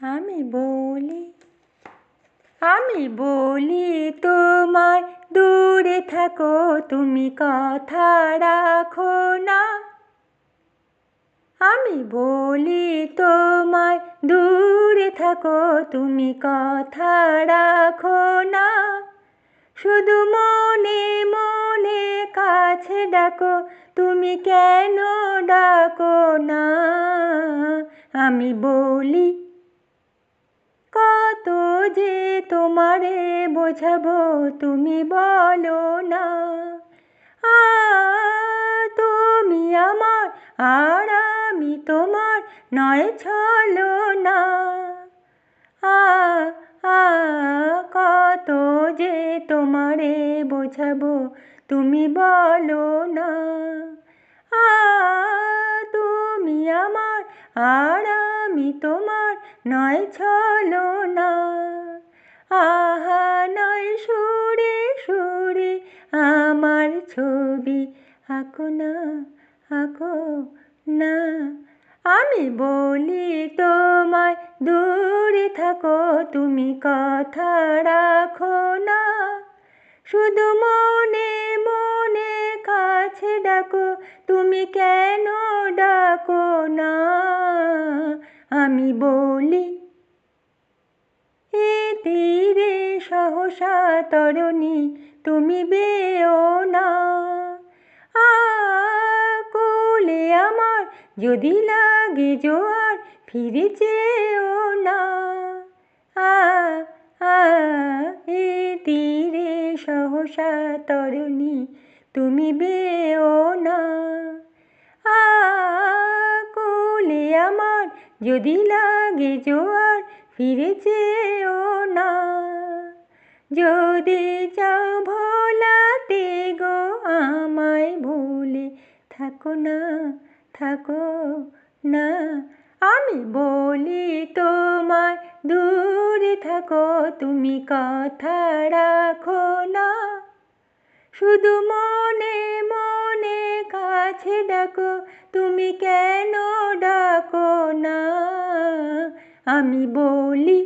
আমি বলি আমি বলি তোমায়, দূরে থাকো তুমি, কথা রাখো না। আমি বলি তোমায়, দূরে থাকো তুমি, কথা রাখো না। শুধু মনে মনে কাছে ডাকো, তুমি কেন ডাকো না? আমি বলি কত যে তোমারে বোঝাবো, তুমি বলো না। তুমি আমার আর আমি তোমার, নয় ছলনা। কত যে তোমারে বোঝাবো, তুমি বলো না। তুমি আমার আর আমি তোমার, নয় ছলনা। আহা নয় সুরে সুরে আমার ছবি আঁকো না, আঁকো না। আমি বলি তোমায়, দূরে থাকো তুমি, কথা রাখো না। শুধু মনে মনে কাছে ডাকো, তুমি কেন ডাকো না? আমি বলি এ তীরে সহসা তরণী, তুমি বেও না। কোলে আমার যদি লাগে জোয়ার, ফিরে যেও না। এ তীরে সহসা তরণী, তুমি বেও না। কোলে আমার যদি লাগে জোয়ার, ফিরে যেও না। যদি চাও ভোলাতে গো আমায়, ভুলে থাকো না, থাকো না। আমি বলি তোমায়, দূরে থাকো তুমি, কথা রাখো না। শুধু মনে মনে কাছে ডাকো, তুমি কেন ডাকো না? আমি বলি